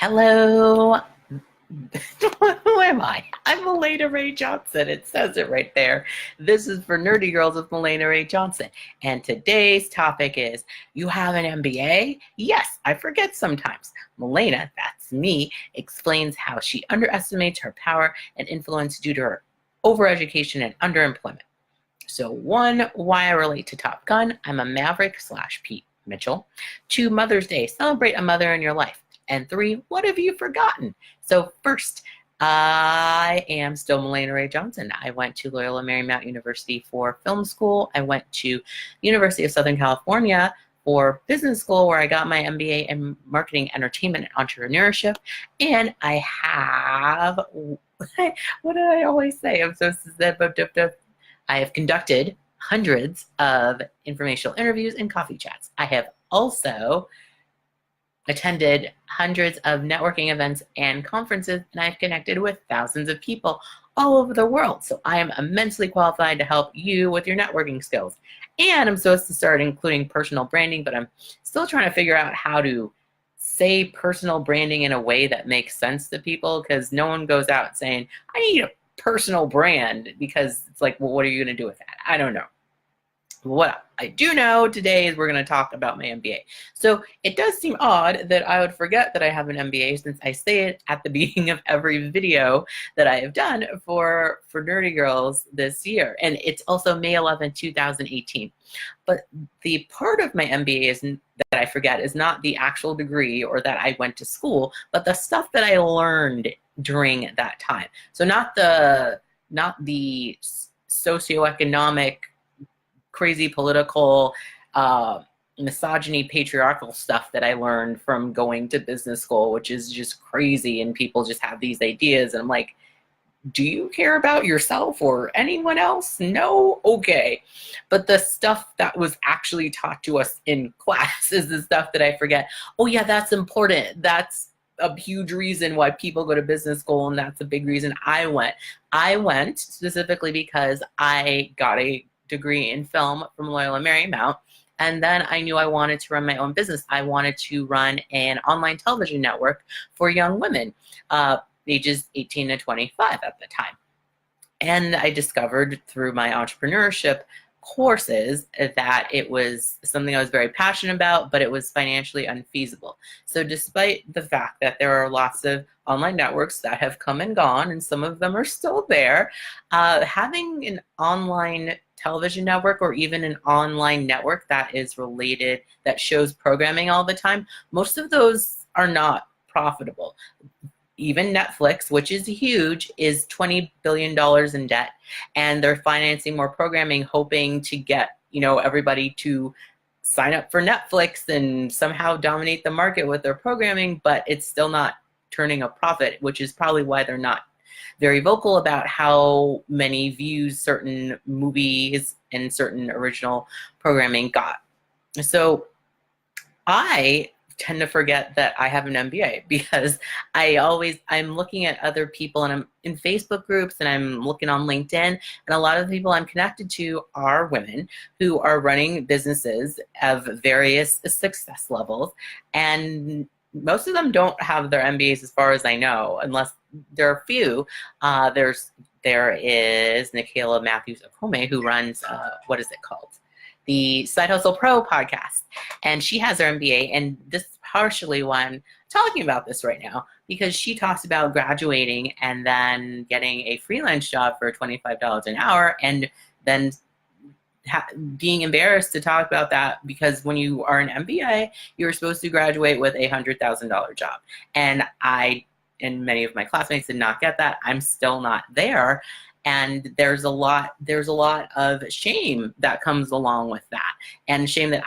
Hello. Who am I? I'm Mahlena Ray Johnson. It says it right there. This is for Nerdy Girls with Mahlena Ray Johnson. And today's topic is, you have an MBA? Yes, I forget sometimes. Mahlena, that's me, explains how she underestimates her power and influence due to her overeducation and underemployment. So 1, why I relate to Top Gun. I'm a Maverick / Pete Mitchell. 2, Mother's Day. Celebrate a mother in your life. And 3, what have you forgotten? So first, I am still Mahlena Ray Johnson. I went to Loyola Marymount University for film school. I went to University of Southern California for business school, where I got my MBA in marketing, entertainment, and entrepreneurship. And I have, what do I always say? I have conducted hundreds of informational interviews and coffee chats. I have also attended hundreds of networking events and conferences, and I've connected with thousands of people all over the world. So I am immensely qualified to help you with your networking skills. And I'm supposed to start including personal branding, but I'm still trying to figure out how to say personal branding in a way that makes sense to people, because no one goes out saying, I need a personal brand, because it's like, well, what are you going to do with that? I don't know. What I do know today is we're going to talk about my MBA. So it does seem odd that I would forget that I have an MBA, since I say it at the beginning of every video that I have done for Nerdy Girls this year. And it's also May 11, 2018. But the part of my MBA that I forget is not the actual degree or that I went to school, but the stuff that I learned during that time. So not the socioeconomic, crazy political, misogyny, patriarchal stuff that I learned from going to business school, which is just crazy, and people just have these ideas, and I'm like, do you care about yourself or anyone else? No? Okay. But the stuff that was actually taught to us in class is the stuff that I forget. Oh yeah, that's important. That's a huge reason why people go to business school, and that's a big reason I went. I went specifically because I got a degree in film from Loyola Marymount, and then I knew I wanted to run my own business. I wanted to run an online television network for young women, ages 18 to 25 at the time. And I discovered through my entrepreneurship courses that it was something I was very passionate about, but it was financially unfeasible. So despite the fact that there are lots of online networks that have come and gone, and some of them are still there, having an online television network, or even an online network that is related, that shows programming all the time, most of those are not profitable. Even Netflix, which is huge, is $20 billion in debt, and they're financing more programming, hoping to get, everybody to sign up for Netflix and somehow dominate the market with their programming, but it's still not turning a profit, which is probably why they're not very vocal about how many views certain movies and certain original programming got. So I tend to forget that I have an MBA, because I'm looking at other people, and I'm in Facebook groups, and I'm looking on LinkedIn, and a lot of the people I'm connected to are women who are running businesses of various success levels, and most of them don't have their MBAs as far as I know, unless there are a few. There is Nicola Matthews-Okome, who runs, what is it called? The Side Hustle Pro podcast. And she has her MBA, and this is partially why I'm talking about this right now, because she talks about graduating and then getting a freelance job for $25 an hour, and then being embarrassed to talk about that, because when you are an MBA, you're supposed to graduate with a $100,000 job. And and many of my classmates did not get that. I'm still not there. And there's a lot of shame that comes along with that, and shame that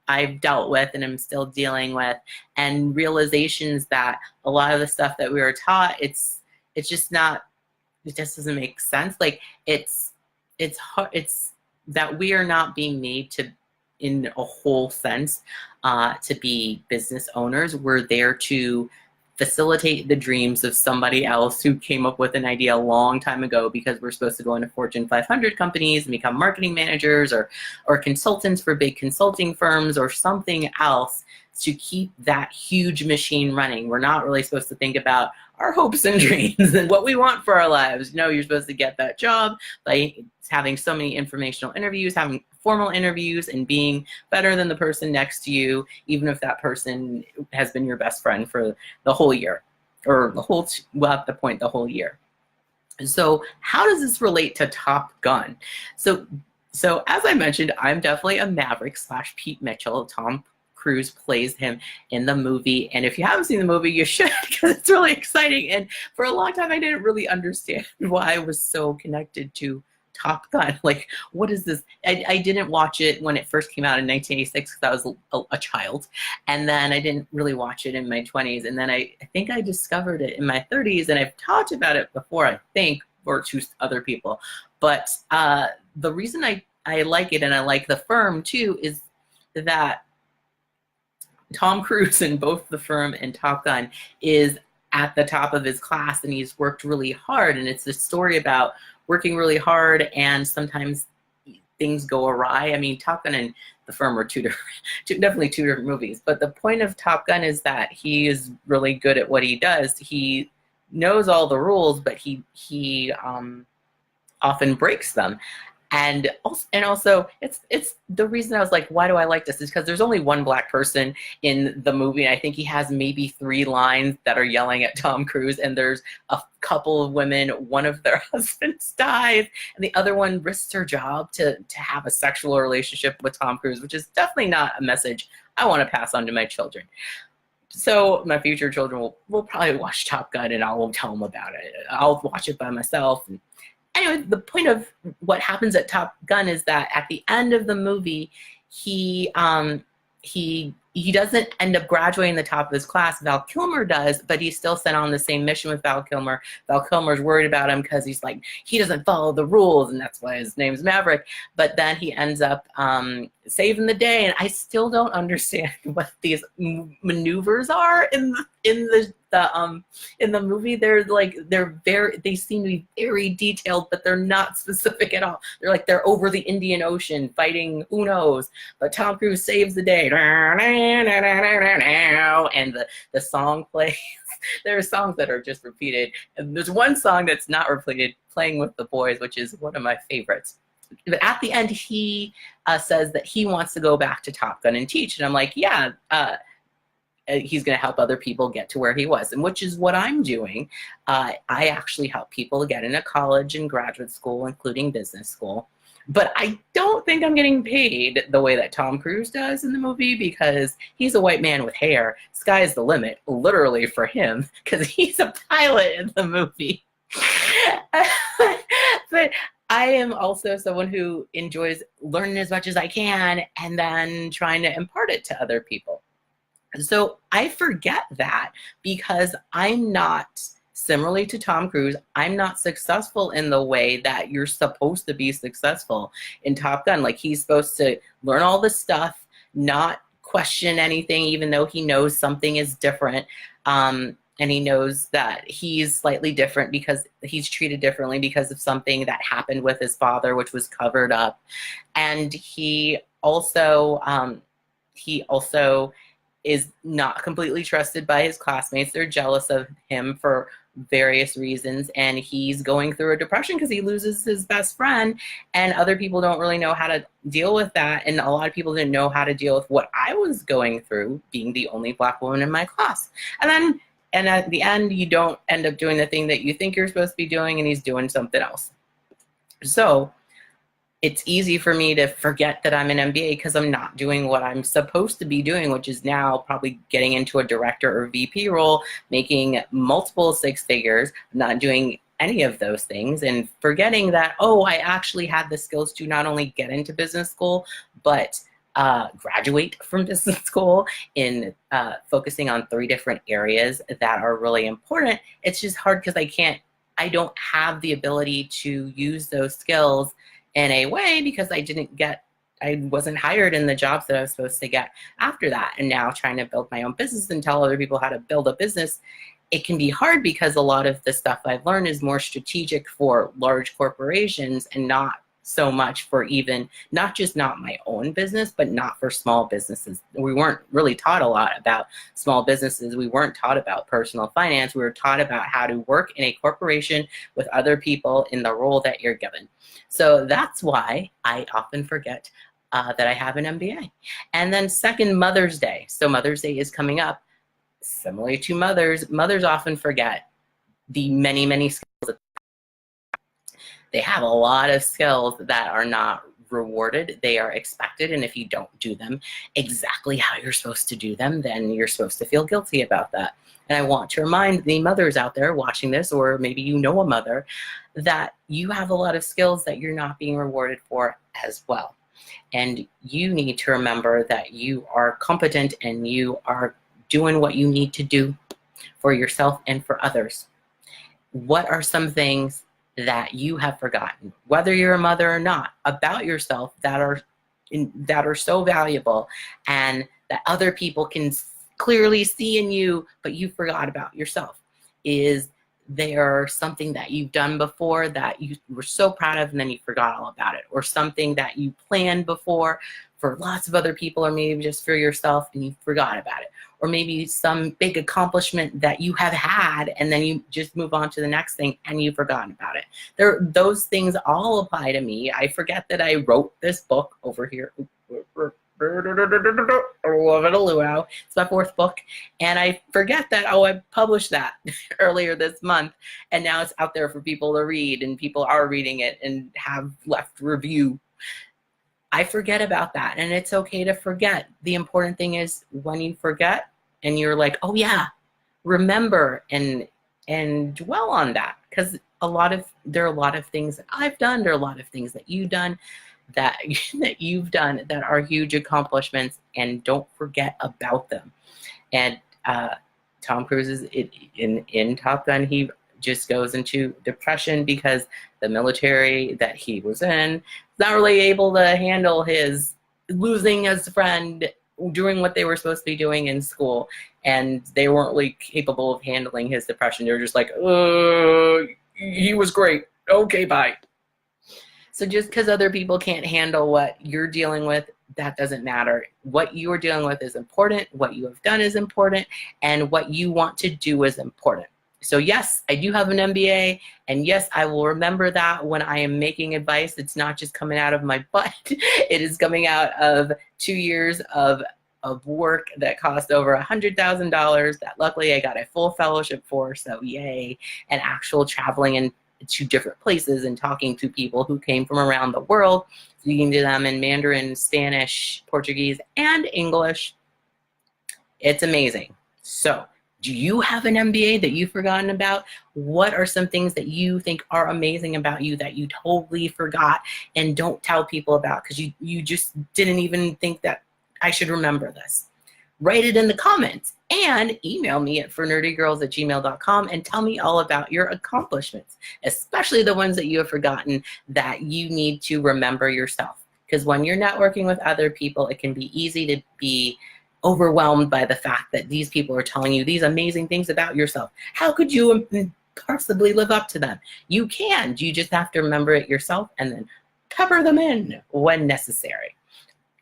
I've dealt with and I'm still dealing with, and realizations that a lot of the stuff that we were taught, it just doesn't make sense. Like it's that we are not being made to, in a whole sense, to be business owners. We're there to facilitate the dreams of somebody else who came up with an idea a long time ago, because we're supposed to go into Fortune 500 companies and become marketing managers or consultants for big consulting firms or something else to keep that huge machine running. We're not really supposed to think about our hopes and dreams and what we want for our lives. No, you're supposed to get that job by having so many informational interviews, having formal interviews, and being better than the person next to you, even if that person has been your best friend for the whole year, or the whole, well, at the point, the whole year. So how does this relate to Top Gun? So as I mentioned, I'm definitely a Maverick / Pete Mitchell. Tom Cruise plays him in the movie, and if you haven't seen the movie, you should, because it's really exciting. And for a long time I didn't really understand why I was so connected to Top Gun. Like, what is this? I didn't watch it when it first came out in 1986 because I was a child, and then I didn't really watch it in my 20s, and then I think I discovered it in my 30s, and I've talked about it before, I think, or to other people. But the reason I like it, and I like the firm too, is that Tom Cruise in both The Firm and Top Gun is at the top of his class, and he's worked really hard. And it's a story about working really hard, and sometimes things go awry. I mean, Top Gun and The Firm are definitely two different movies. But the point of Top Gun is that he is really good at what he does. He knows all the rules, but he often breaks them. And also, it's the reason I was like, why do I like this? Is because there's only one black person in the movie, and I think he has maybe 3 lines that are yelling at Tom Cruise, and there's a couple of women, one of their husbands dies, and the other one risks her job to have a sexual relationship with Tom Cruise, which is definitely not a message I want to pass on to my children. So my future children will probably watch Top Gun, and I won't tell them about it. I'll watch it by myself. Anyway, the point of what happens at Top Gun is that at the end of the movie, he doesn't end up graduating the top of his class. Val Kilmer does, but he's still sent on the same mission with Val Kilmer. Val Kilmer's worried about him because he's like, he doesn't follow the rules, and that's why his name's Maverick. But then he ends up saving the day, and I still don't understand what these maneuvers are in the movie. They seem to be very detailed, but they're not specific at all. They're over the Indian Ocean fighting who knows, but Tom Cruise saves the day, and the song plays. There are songs that are just repeated, and there's one song that's not repeated, Playing with the Boys, which is one of my favorites. But at the end, he says that he wants to go back to Top Gun and teach, and I'm like, yeah, he's going to help other people get to where he was, and which is what I'm doing. I actually help people get into college and graduate school, including business school. But I don't think I'm getting paid the way that Tom Cruise does in the movie, because he's a white man with hair. Sky's the limit, literally, for him, because he's a pilot in the movie. But I am also someone who enjoys learning as much as I can and then trying to impart it to other people. So I forget that because I'm not, similarly to Tom Cruise, I'm not successful in the way that you're supposed to be successful in Top Gun. Like, he's supposed to learn all this stuff, not question anything, even though he knows something is different. And he knows that he's slightly different because he's treated differently because of something that happened with his father, which was covered up. And he also is not completely trusted by his classmates. They're jealous of him for various reasons, and he's going through a depression because he loses his best friend, and other people don't really know how to deal with that. And a lot of people didn't know how to deal with what I was going through, being the only black woman in my class. And at the end, you don't end up doing the thing that you think you're supposed to be doing, and he's doing something else. So it's easy for me to forget that I'm an MBA because I'm not doing what I'm supposed to be doing, which is now probably getting into a director or VP role, making multiple 6 figures, not doing any of those things, and forgetting that, oh, I actually had the skills to not only get into business school, but graduate from business school in focusing on 3 different areas that are really important. It's just hard because I don't have the ability to use those skills in a way because I wasn't hired in the jobs that I was supposed to get after that. And now trying to build my own business and tell other people how to build a business it can be hard because a lot of the stuff I've learned is more strategic for large corporations and not so much for even, not my own business, but not for small businesses. We weren't really taught a lot about small businesses. We weren't taught about personal finance. We were taught about how to work in a corporation with other people in the role that you're given. So that's why I often forget that I have an MBA. And then second, Mother's Day. So Mother's Day is coming up. Similarly to mothers often forget the many, many skills that they have. A lot of skills that are not rewarded. They are expected, and if you don't do them exactly how you're supposed to do them, then you're supposed to feel guilty about that. And I want to remind the mothers out there watching this, or maybe you know a mother, that you have a lot of skills that you're not being rewarded for as well. And you need to remember that you are competent and you are doing what you need to do for yourself and for others. What are some things that you have forgotten, whether you're a mother or not, about yourself that are so valuable and that other people can clearly see in you, but you forgot about yourself? Is there something that you've done before that you were so proud of and then you forgot all about it? Or something that you planned before for lots of other people, or maybe just for yourself, and you forgot about it? Or maybe some big accomplishment that you have had and then you just move on to the next thing and you've forgotten about it. Those things all apply to me. I forget that I wrote this book over here. It's my fourth book, and I forget that, oh, I published that earlier this month, and now it's out there for people to read, and people are reading it and have left review. I forget about that, and it's okay to forget. The important thing is when you forget and you're like, oh yeah, remember and dwell on that, because there are a lot of things that I've done, there are a lot of things that you've done that you've done that are huge accomplishments, and don't forget about them. And Tom Cruise is in Top Gun, he just goes into depression because the military that he was in is not really able to handle his losing his friend, doing what they were supposed to be doing in school, and they weren't really capable of handling his depression. They were just like, he was great, okay, bye. So just because other people can't handle what you're dealing with, that doesn't matter. What you are dealing with is important, what you have done is important, and what you want to do is important. So yes, I do have an MBA, and yes, I will remember that when I am making advice. It's not just coming out of my butt. It is coming out of 2 years of work that cost over $100,000 that luckily I got a full fellowship for, so yay, and actual traveling to different places and talking to people who came from around the world, speaking to them in Mandarin, Spanish, Portuguese, and English. It's amazing. So, do you have an MBA that you've forgotten about? What are some things that you think are amazing about you that you totally forgot and don't tell people about because you just didn't even think that I should remember this? Write it in the comments and email me at fornerdygirls@gmail.com and tell me all about your accomplishments, especially the ones that you have forgotten that you need to remember yourself. Because when you're networking with other people, it can be easy to be overwhelmed by the fact that these people are telling you these amazing things about yourself. How could you possibly live up to them? You can. You just have to remember it yourself and then pepper them in when necessary.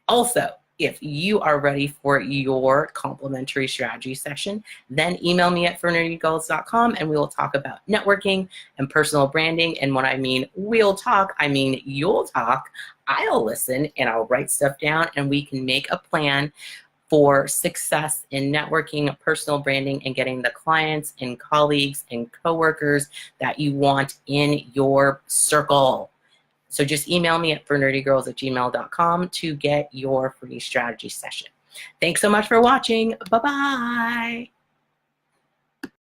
Also, if you are ready for your complimentary strategy session, then email me at fornerdygirls.com and we will talk about networking and personal branding. And when I mean we'll talk, I mean you'll talk. I'll listen and I'll write stuff down and we can make a plan for success in networking, personal branding, and getting the clients and colleagues and coworkers that you want in your circle. So just email me at fornerdygirls@gmail.com to get your free strategy session. Thanks so much for watching. Bye-bye.